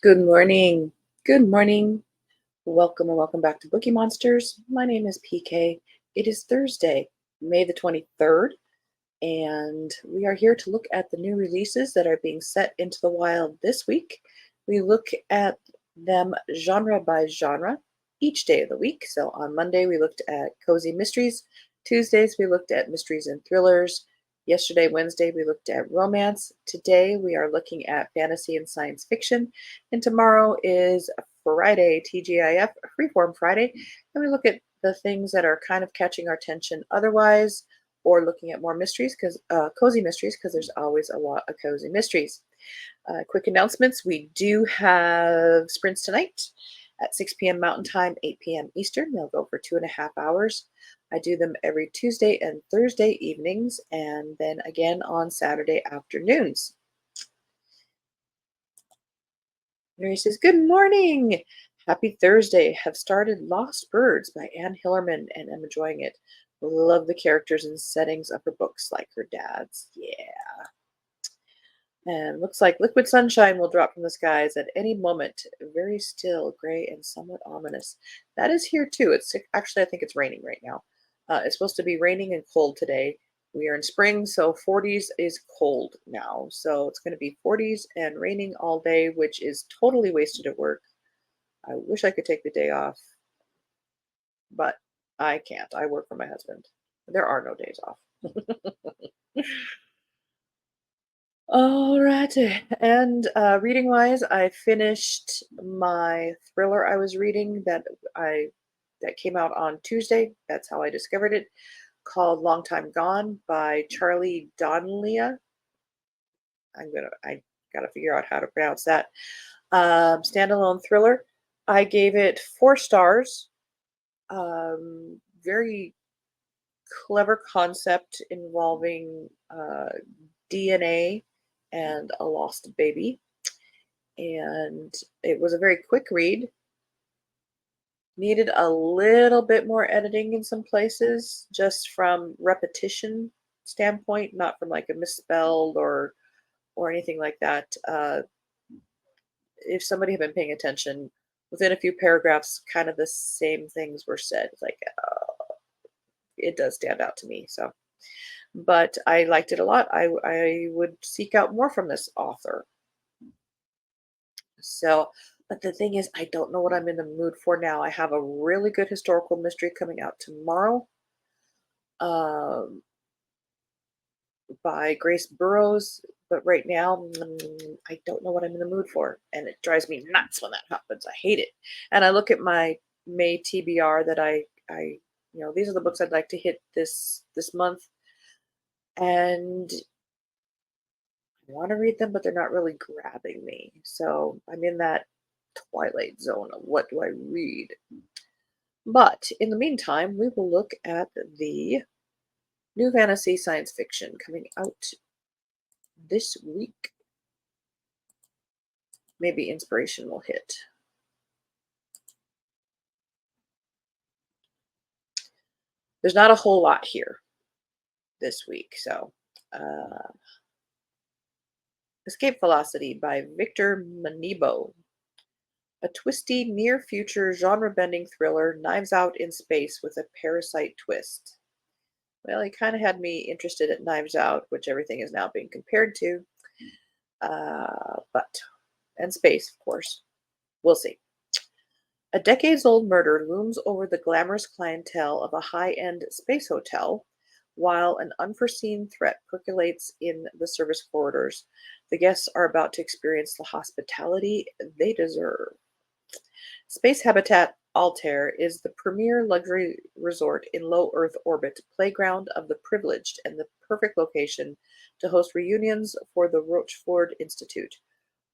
Good morning. Good morning. Welcome and welcome back to Bookie Monsters. My name is PK. It is Thursday, May the 23rd, and we are here to look at the new releases that are being set into the wild this week. We look at them genre by genre each day of the week. So on Monday, we looked at cozy mysteries. Tuesdays, we looked at mysteries and thrillers. Yesterday, Wednesday, we looked at romance. Today, we are looking at fantasy and science fiction. And tomorrow is Friday, TGIF, Freeform Friday. And we look at the things that are kind of catching our attention otherwise, or looking at more mysteries, because cozy mysteries, because there's always a lot of cozy mysteries. Quick announcements. We do have sprints tonight at 6 p.m. Mountain Time, 8 p.m. Eastern. They'll go for 2.5 hours. I do them every Tuesday and Thursday evenings, and then again on Saturday afternoons. Mary says, "Good morning. Happy Thursday. Have started Lost Birds by Anne Hillerman and am enjoying it. Love the characters and settings of her books like her dad's. Yeah. And looks like liquid sunshine will drop from the skies at any moment. Very still, gray, and somewhat ominous. That is here too. It's actually, I think it's raining right now. It's supposed to be raining and cold today. We are in spring, so 40s is cold now. So it's going to be 40s and raining all day, which is totally wasted at work. I wish I could take the day off, but I can't. I work for my husband. There are no days off. All right. And reading wise, I finished my thriller I was reading I that came out on Tuesday. That's how I discovered it. Called Long Time Gone by Charlie Donlia. I gotta figure out how to pronounce that. Standalone thriller. I gave it 4 stars. Very clever concept involving DNA and a lost baby. And it was a very quick read. Needed a little bit more editing in some places, just from repetition standpoint, not from like a misspelled or anything like that. If somebody had been paying attention, within a few paragraphs, kind of the same things were said. Like it does stand out to me. So, but I liked it a lot. I would seek out more from this author. So, but the thing is, I don't know what I'm in the mood for now. I have a really good historical mystery coming out tomorrow, um, by Grace Burrows. But right now, I don't know what I'm in the mood for, and it drives me nuts when that happens. I hate it. And I look at my May TBR that these are the books I'd like to hit this month, and I want to read them, but they're not really grabbing me. So I'm in that twilight zone of what do I read. But in the meantime, we will look at the new fantasy science fiction coming out this week. Maybe inspiration will hit. There's not a whole lot here this week. So, uh, Escape Velocity by Victor Manibo. A twisty, near future, genre bending thriller, Knives Out in space with a parasite twist. Well, he kind of had me interested at Knives Out, which everything is now being compared to. But, and space, of course. We'll see. A decades old murder looms over the glamorous clientele of a high end space hotel, while an unforeseen threat percolates in the service corridors. The guests are about to experience the hospitality they deserve. Space Habitat Altair is the premier luxury resort in low Earth orbit, playground of the privileged, and the perfect location to host reunions for the Rochford Institute.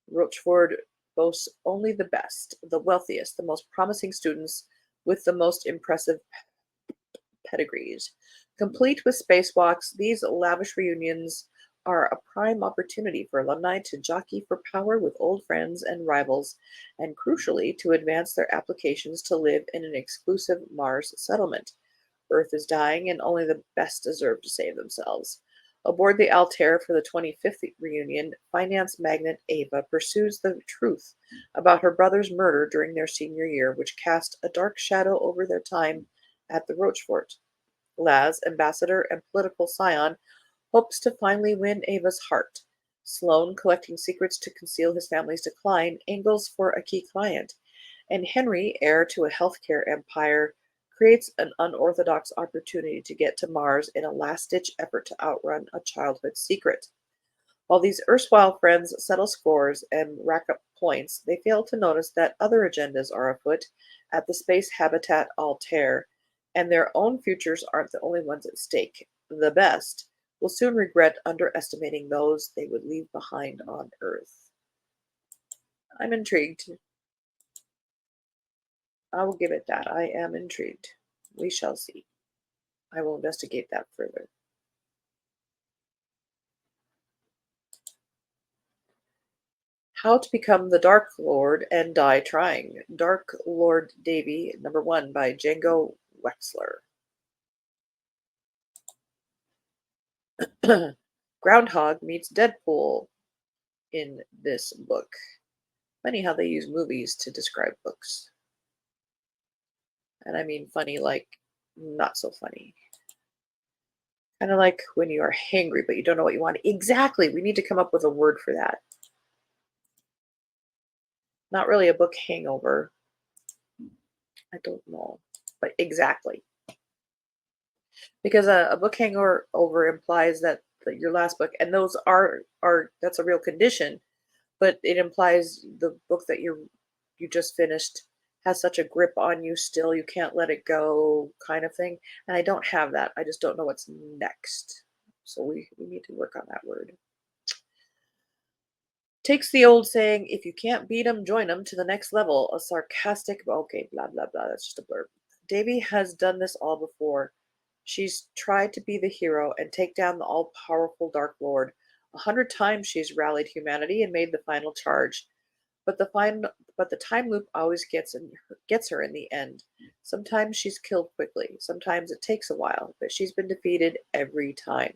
Rochford boasts only the best, the wealthiest, the most promising students with the most impressive pedigrees. Complete with spacewalks, these lavish reunions are a prime opportunity for alumni to jockey for power with old friends and rivals, and crucially, to advance their applications to live in an exclusive Mars settlement. Earth is dying, and only the best deserve to save themselves. Aboard the Altair for the 25th reunion, finance magnate Ava pursues the truth about her brother's murder during their senior year, which cast a dark shadow over their time at the Rochefort. Laz, ambassador and political scion, hopes to finally win Ava's heart. Sloane, collecting secrets to conceal his family's decline, angles for a key client. And Henry, heir to a healthcare empire, creates an unorthodox opportunity to get to Mars in a last-ditch effort to outrun a childhood secret. While these erstwhile friends settle scores and rack up points, they fail to notice that other agendas are afoot at the space habitat Altair, and their own futures aren't the only ones at stake. The best will soon regret underestimating those they would leave behind on Earth. I'm intrigued. I will give it that. I am intrigued. We shall see. I will investigate that further. How to Become the Dark Lord and Die Trying. Dark Lord Davy, #1 by Django Wexler. Groundhog meets Deadpool in this book. Funny how they use movies to describe books. And I mean funny like not so funny. Kind of like when you are hangry but you don't know what you want. Exactly. We need to come up with a word for that. Not really a book hangover. I don't know. But exactly. Because a book hangover implies that your last book, and those are that's a real condition, but it implies the book that you just finished has such a grip on you still, you can't let it go kind of thing. And I don't have that. I just don't know what's next. So we need to work on that word. Takes the old saying, if you can't beat 'em, join 'em to the next level. A sarcastic, okay, blah, blah, blah. That's just a blurb. Davy has done this all before. She's tried to be the hero and take down the all-powerful Dark Lord. 100 times she's rallied humanity and made the final charge. But the time loop always gets her in the end. Sometimes she's killed quickly. Sometimes it takes a while, but she's been defeated every time.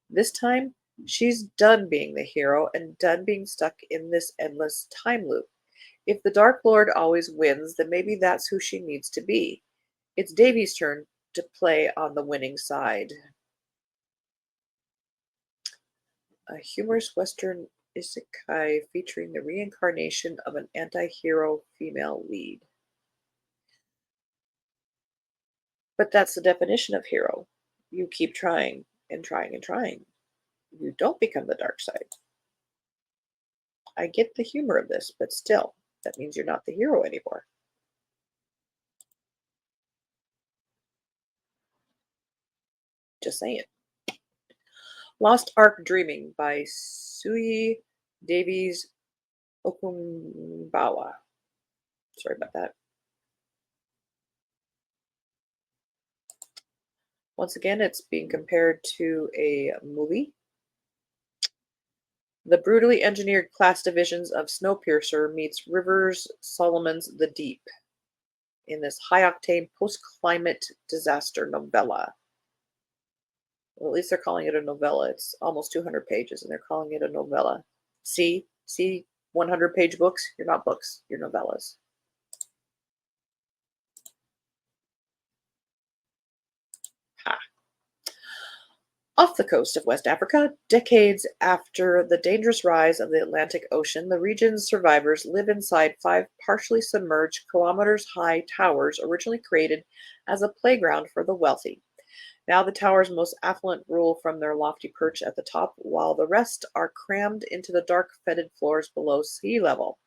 This time, she's done being the hero and done being stuck in this endless time loop. If the Dark Lord always wins, then maybe that's who she needs to be. It's Davy's turn to play on the winning side. A humorous Western isekai featuring the reincarnation of an anti-hero female lead. But that's the definition of hero. You keep trying and trying and trying. You don't become the dark side. I get the humor of this, but still, that means you're not the hero anymore. Just saying. Lost Ark Dreaming by Sui Davies Okumbawa. Sorry about that. Once again, it's being compared to a movie. The brutally engineered class divisions of Snowpiercer meets Rivers Solomon's The Deep in this high-octane post-climate disaster novella. Well, at least they're calling it a novella. It's almost 200 pages, and they're calling it a novella. See, 100-page books? You're not books. You're novellas. Ha. Off the coast of West Africa, decades after the dangerous rise of the Atlantic Ocean, the region's survivors live inside 5 partially submerged, kilometers-high towers originally created as a playground for the wealthy. Now the tower's most affluent rule from their lofty perch at the top, while the rest are crammed into the dark, fetid floors below sea level.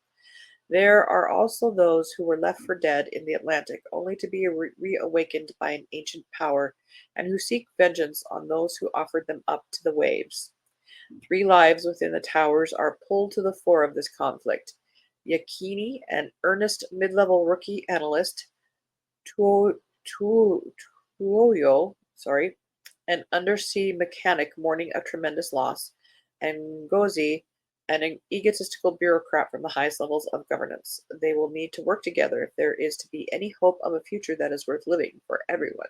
There are also those who were left for dead in the Atlantic, only to be reawakened by an ancient power, and who seek vengeance on those who offered them up to the waves. 3 lives within the towers are pulled to the fore of this conflict. Yakini, an earnest mid-level rookie analyst, Tuoyo, an undersea mechanic mourning a tremendous loss, and Ngozi, an egotistical bureaucrat from the highest levels of governance. They will need to work together if there is to be any hope of a future that is worth living for everyone.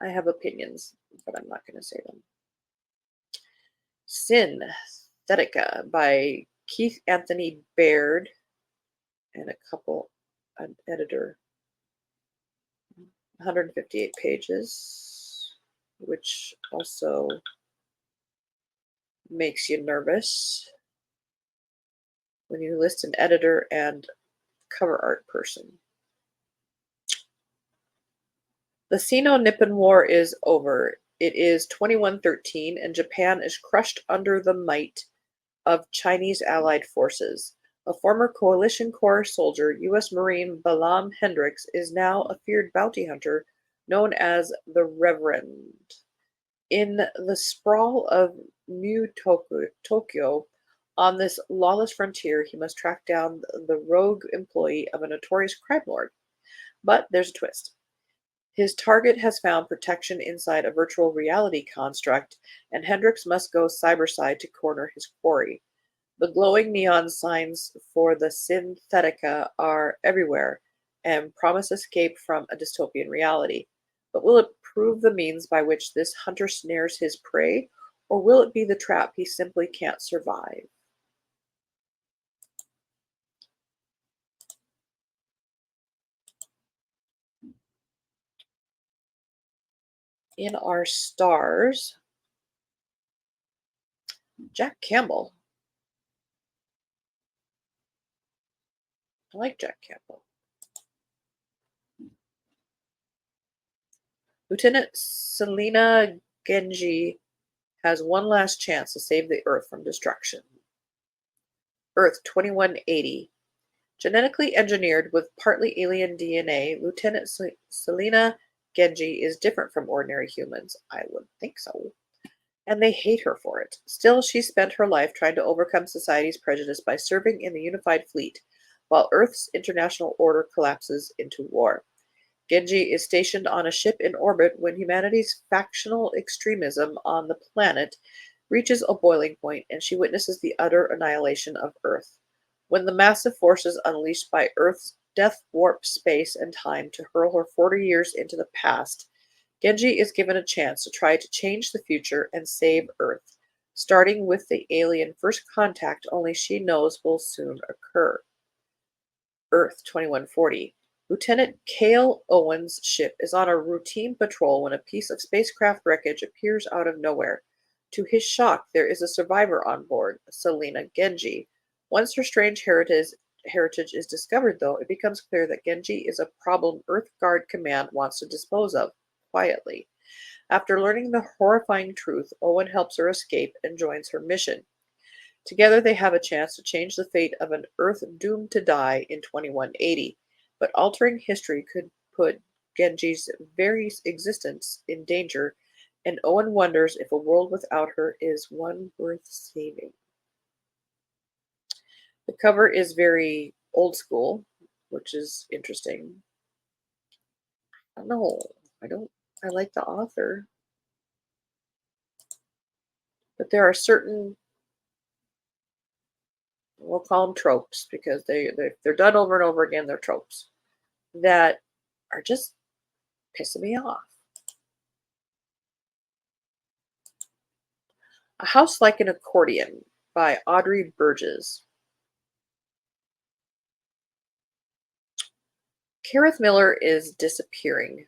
I have opinions, but I'm not going to say them. Synthetica by Keith Anthony Baird and an editor. 158 pages, which also makes you nervous when you list an editor and cover art person. The Sino-Nippon War is over. It is 2113, and Japan is crushed under the might of Chinese allied forces. A former Coalition Corps soldier, U.S. Marine Balaam Hendricks, is now a feared bounty hunter known as the Reverend. In the sprawl of New Tokyo, on this lawless frontier, he must track down the rogue employee of a notorious crime lord. But there's a twist. His target has found protection inside a virtual reality construct, and Hendricks must go cyberside to corner his quarry. The glowing neon signs for the Synthetica are everywhere and promise escape from a dystopian reality. But will it prove the means by which this hunter snares his prey, or will it be the trap he simply can't survive? In our stars, Jack Campbell. I like Jack Campbell. Lieutenant Selena Genji has one last chance to save the Earth from destruction. Earth 2180. Genetically engineered with partly alien DNA, Lieutenant Selena Genji is different from ordinary humans. I would think so. And they hate her for it. Still, she spent her life trying to overcome society's prejudice by serving in the unified fleet, while Earth's international order collapses into war. Genji is stationed on a ship in orbit when humanity's factional extremism on the planet reaches a boiling point and she witnesses the utter annihilation of Earth. When the massive forces unleashed by Earth's death warp space and time to hurl her 40 years into the past, Genji is given a chance to try to change the future and save Earth, starting with the alien first contact only she knows will soon occur. Earth 2140. Lieutenant Cale Owen's ship is on a routine patrol when a piece of spacecraft wreckage appears out of nowhere. To his shock, there is a survivor on board, Selena Genji. Once her strange heritage is discovered, though, it becomes clear that Genji is a problem Earth Guard Command wants to dispose of, quietly. After learning the horrifying truth, Owen helps her escape and joins her mission. Together they have a chance to change the fate of an Earth doomed to die in 2180, but altering history could put Genji's very existence in danger, and Owen wonders if a world without her is one worth saving. The cover is very old school, which is interesting. I don't know. I like the author. But there are certain, we'll call them tropes because they're done over and over again, they're tropes that are just pissing me off. A House Like an Accordion by Audrey Burgess. Kareth Miller is disappearing.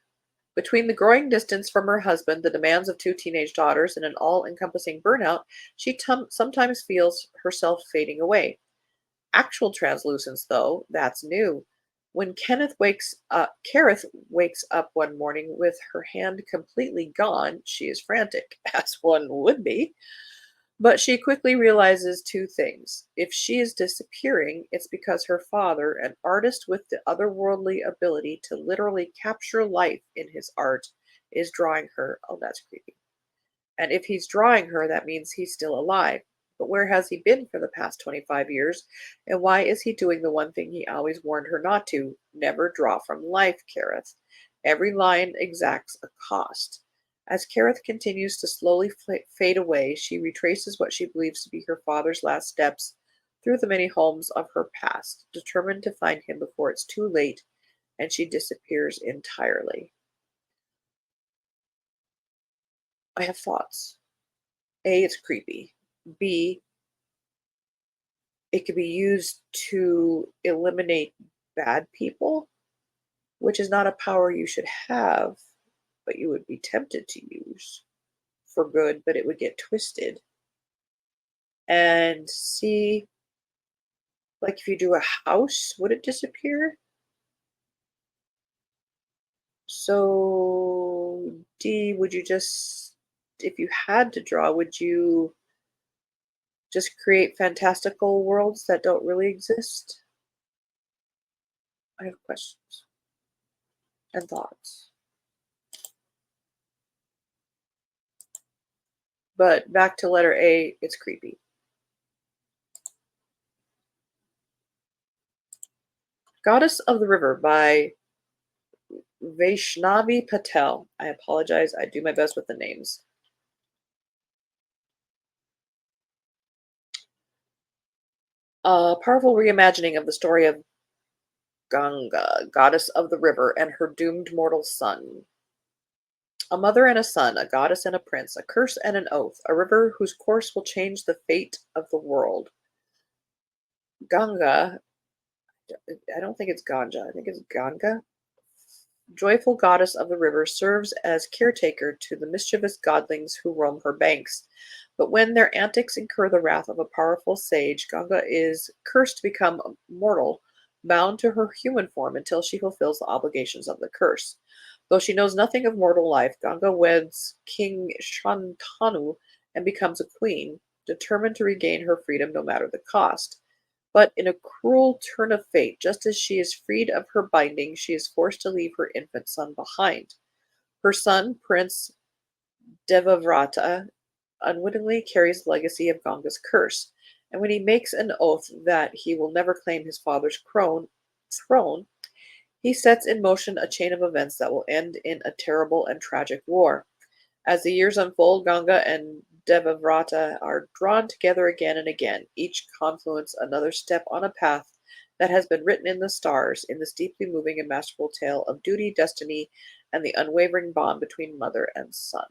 Between the growing distance from her husband, the demands of two teenage daughters, and an all-encompassing burnout, she sometimes feels herself fading away. Actual translucence, though, that's new. When Kareth wakes up one morning with her hand completely gone, she is frantic, as one would be. But she quickly realizes two things. If she is disappearing, it's because her father, an artist with the otherworldly ability to literally capture life in his art, is drawing her. Oh, that's creepy. And if he's drawing her, that means he's still alive. But where has he been for the past 25 years? And why is he doing the one thing he always warned her not to? Never draw from life, Kareth. Every line exacts a cost. As Kareth continues to slowly fade away, she retraces what she believes to be her father's last steps through the many homes of her past, determined to find him before it's too late, and she disappears entirely. I have thoughts. A, it's creepy. B, it could be used to eliminate bad people, which is not a power you should have, but you would be tempted to use for good, but it would get twisted. And C, like if you do a house, would it disappear? So D, would you just, if you had to draw, would you just create fantastical worlds that don't really exist? I have questions and thoughts. But back to letter A, it's creepy. Goddess of the River by Vaishnavi Patel. I apologize. I do my best with the names. A powerful reimagining of the story of Ganga, goddess of the river, and her doomed mortal son. A mother and a son, a goddess and a prince, a curse and an oath, a river whose course will change the fate of the world. Ganga, I don't think it's Ganja, I think it's Ganga. Joyful goddess of the river, serves as caretaker to the mischievous godlings who roam her banks. But when their antics incur the wrath of a powerful sage, Ganga is cursed to become mortal, bound to her human form until she fulfills the obligations of the curse. Though she knows nothing of mortal life, Ganga weds King Shantanu and becomes a queen, determined to regain her freedom no matter the cost. But in a cruel turn of fate, just as she is freed of her binding, she is forced to leave her infant son behind. Her son, Prince Devavrata, unwittingly carries the legacy of Ganga's curse, and when he makes an oath that he will never claim his father's throne, he sets in motion a chain of events that will end in a terrible and tragic war. As the years unfold, Ganga and Devavrata are drawn together again and again, each confluence another step on a path that has been written in the stars in this deeply moving and masterful tale of duty, destiny, and the unwavering bond between mother and son.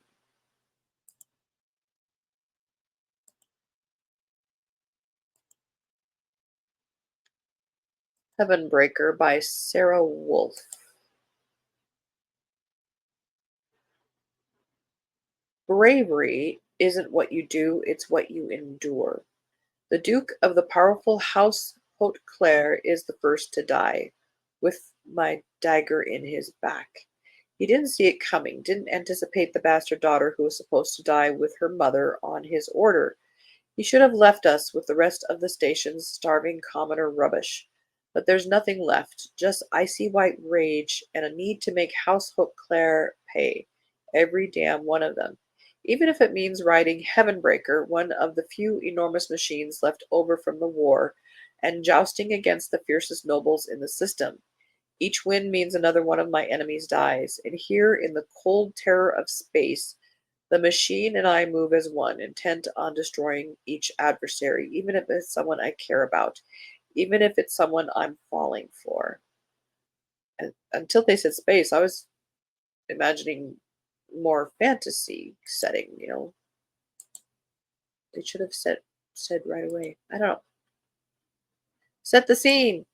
Heavenbreaker by Sarah Wolf. Bravery isn't what you do, it's what you endure. The Duke of the powerful House Haute-Claire is the first to die, with my dagger in his back. He didn't see it coming, didn't anticipate the bastard daughter who was supposed to die with her mother on his order. He should have left us with the rest of the station's starving commoner rubbish. But there's nothing left, just icy white rage and a need to make House Haute-Claire pay. Every damn one of them. Even if it means riding Heavenbreaker, one of the few enormous machines left over from the war, and jousting against the fiercest nobles in the system. Each win means another one of my enemies dies, and here in the cold terror of space, the machine and I move as one, intent on destroying each adversary, even if it's someone I care about, even if it's someone I'm falling for. And until they said space, I was imagining more fantasy setting, They should have said right away. I don't know. Set the scene.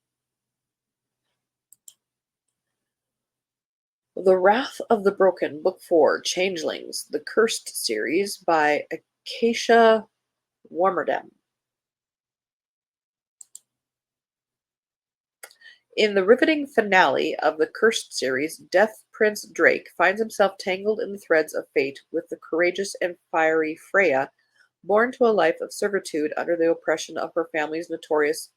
The Wrath of the Broken, Book 4, Changelings, the Cursed series by Acacia Warmerdam. In the riveting finale of the Cursed series, Death Prince Drake finds himself tangled in the threads of fate with the courageous and fiery Freya, born to a life of servitude under the oppression of her family's notorious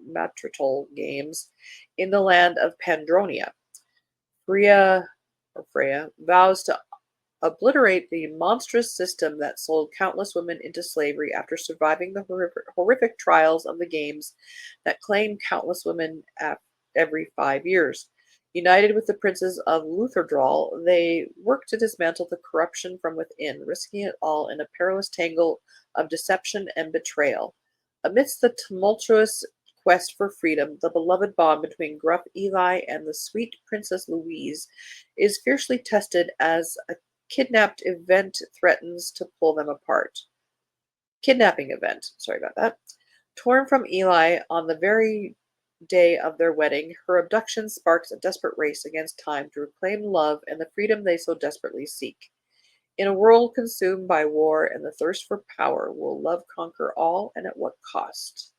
matrital games in the land of Pandronia. Freya vows to obliterate the monstrous system that sold countless women into slavery after surviving the horrific trials of the games that claim countless women every 5 years. United with the princes of Lutherdral, they work to dismantle the corruption from within, risking it all in a perilous tangle of deception and betrayal. Amidst the tumultuous quest for freedom, the beloved bond between gruff Eli and the sweet Princess Louise is fiercely tested as Kidnapped event threatens to pull them apart. Kidnapping event, sorry about that. Torn from Eli on the very day of their wedding, her abduction sparks a desperate race against time to reclaim love and the freedom they so desperately seek. In a world consumed by war and the thirst for power, will love conquer all, and at what cost?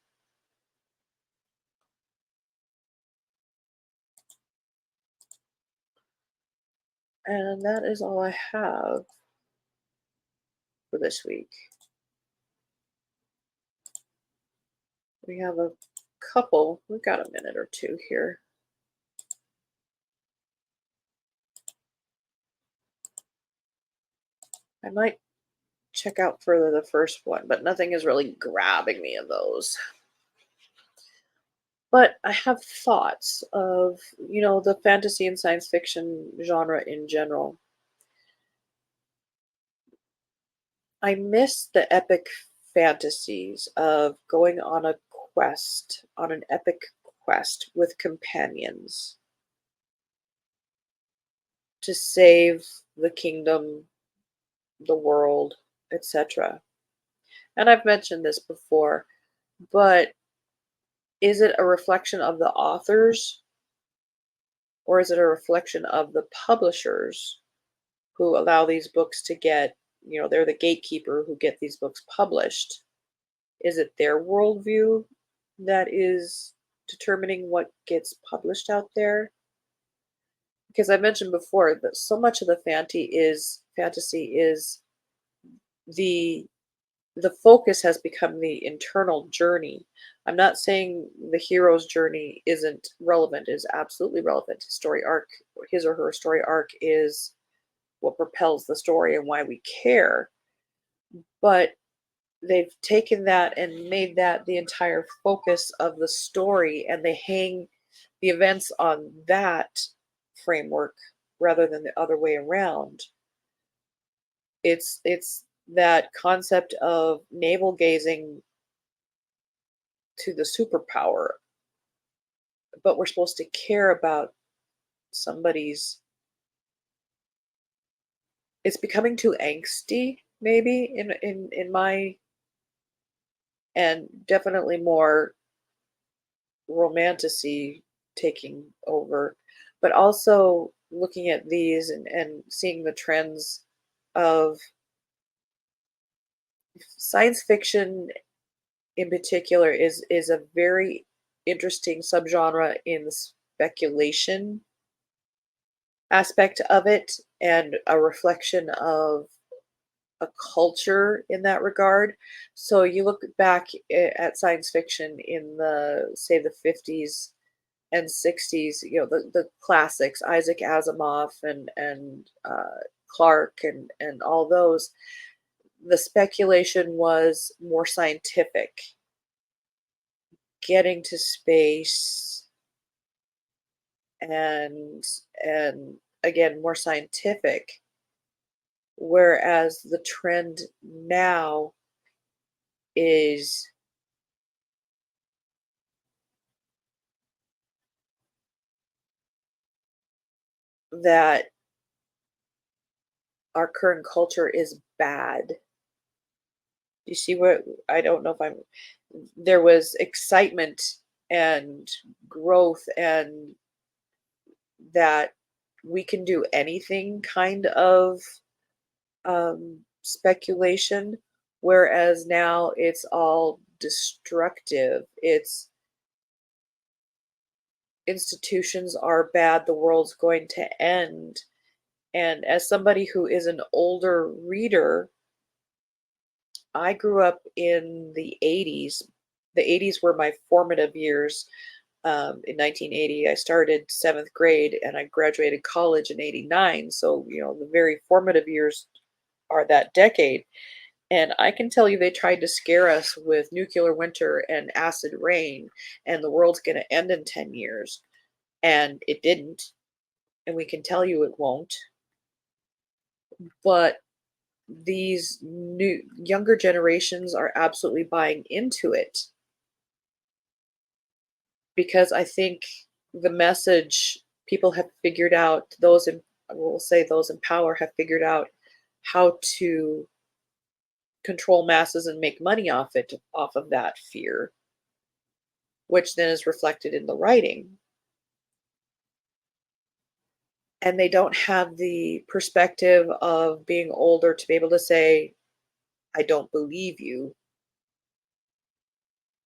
And that is all I have for this week. We have a couple, we've got a minute or two here. I might check out further the first one, but nothing is really grabbing me of those. But I have thoughts of, the fantasy and science fiction genre in general. I miss the epic fantasies of going on a quest, on an epic quest with companions to save the kingdom, the world, etc. And I've mentioned this before, but is it a reflection of the authors or is it a reflection of the publishers who allow these books to get, they're the gatekeeper who get these books published? Is it their worldview that is determining what gets published out there? Because I mentioned before that so much of the fantasy is the the focus has become the internal journey. I'm not saying the hero's journey isn't relevant, it is absolutely relevant. Story arc, his or her story arc is what propels the story and why we care. But they've taken that and made that the entire focus of the story, and they hang the events on that framework rather than the other way around. It's that concept of navel gazing to the superpower, but we're supposed to care about somebody's. It's becoming too angsty, maybe in my, and definitely more romantasy taking over, but also looking at these and seeing the trends of science fiction in particular is a very interesting subgenre in the speculation aspect of it and a reflection of a culture in that regard. So you look back at science fiction in the, say, the 50s and 60s, the classics, Isaac Asimov and Clark and all those. The speculation was more scientific, getting to space and again more scientific, whereas the trend now is that our current culture is bad. You see what, I don't know if I'm, there was excitement and growth and that we can do anything kind of speculation, whereas now it's all destructive. It's institutions are bad, the world's going to end. And as somebody who is an older reader, I grew up in the 80s. The 80s were my formative years. In 1980, I started seventh grade and I graduated college in 89. So, the very formative years are that decade. And I can tell you they tried to scare us with nuclear winter and acid rain, and the world's going to end in 10 years. And it didn't. And we can tell you it won't. But these new younger generations are absolutely buying into it because I think the message people have figured out, those in, I will say those in power have figured out how to control masses and make money off of that fear, which then is reflected in the writing. And they don't have the perspective of being older to be able to say, I don't believe you.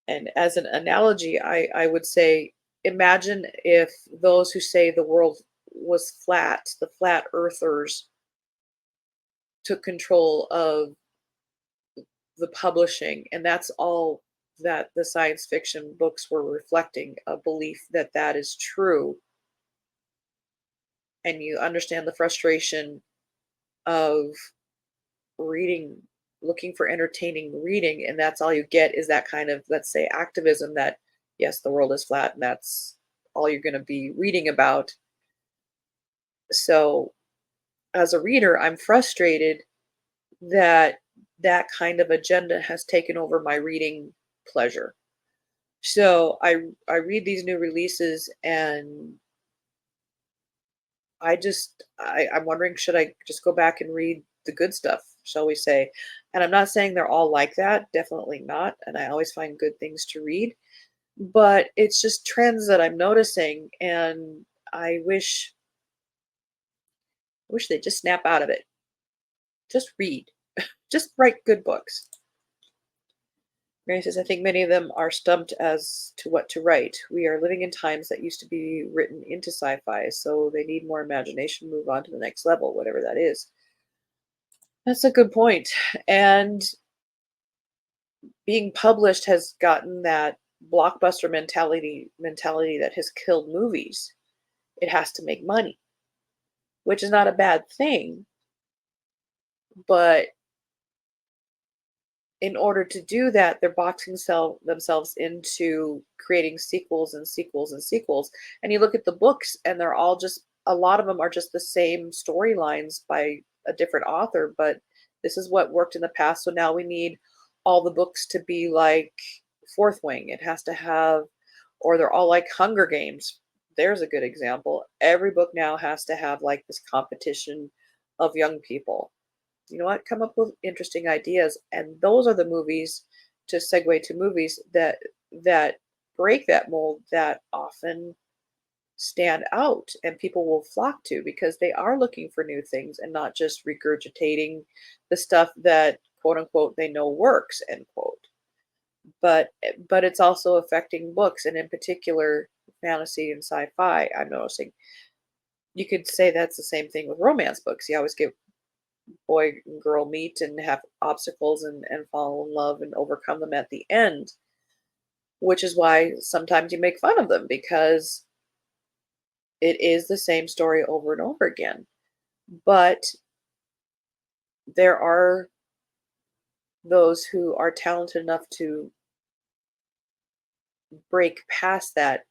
And as an analogy, I would say, imagine if those who say the world was flat, the flat earthers, took control of the publishing, and that's all that the science fiction books were reflecting, a belief that that is true. And you understand the frustration of reading, looking for entertaining reading, and that's all you get is that kind of, let's say, activism that, yes, the world is flat, and that's all you're going to be reading about. So, as a reader, I'm frustrated that that kind of agenda has taken over my reading pleasure. So I read these new releases and I'm wondering, should I just go back and read the good stuff, shall we say? And I'm not saying they're all like that, definitely not. And I always find good things to read, but it's just trends that I'm noticing, and I wish they'd just snap out of it. Just read. Just write good books. Mary says, I think many of them are stumped as to what to write. We are living in times that used to be written into sci-fi, so they need more imagination, move on to the next level, whatever that is. That's a good point. And being published has gotten that blockbuster mentality that has killed movies. It has to make money, which is not a bad thing, but in order to do that, they're boxing themselves into creating sequels and sequels and sequels. And you look at the books, and they're all just, a lot of them are just the same storylines by a different author, but this is what worked in the past. So now we need all the books to be like Fourth Wing. It has to have, or they're all like Hunger Games. There's a good example. Every book now has to have like this competition of young people. You know what? Come up with interesting ideas, and those are the movies, to segue to movies that break that mold, that often stand out and people will flock to because they are looking for new things and not just regurgitating the stuff that, quote unquote, they know works, end quote. But it's also affecting books, and in particular fantasy and sci-fi. I'm noticing you could say that's the same thing with romance books. You always get boy and girl meet and have obstacles and fall in love and overcome them at the end, which is why sometimes you make fun of them because it is the same story over and over again. But there are those who are talented enough to break past that,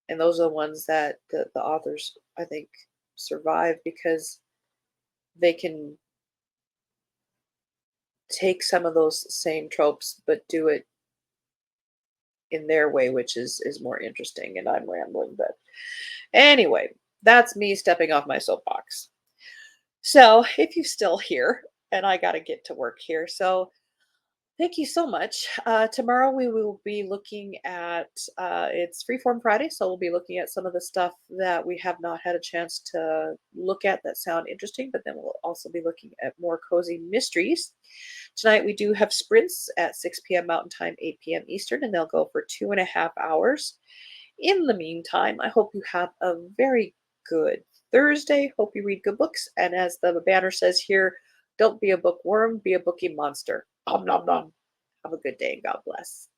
and those are the ones that the authors, I think, survive because they can take some of those same tropes but do it in their way, which is more interesting. And I'm rambling, but anyway, that's me stepping off my soapbox. So if you're still here, and I got to get to work here, so thank you so much. Tomorrow we will be looking at, it's Freeform Friday, so we'll be looking at some of the stuff that we have not had a chance to look at that sound interesting, but then we'll also be looking at more cozy mysteries. Tonight we do have sprints at 6 p.m. Mountain Time, 8 p.m. Eastern, and they'll go for 2.5 hours. In the meantime, I hope you have a very good Thursday. Hope you read good books. And as the banner says here, don't be a bookworm, be a bookie monster. Om nom nom. Have a good day and God bless.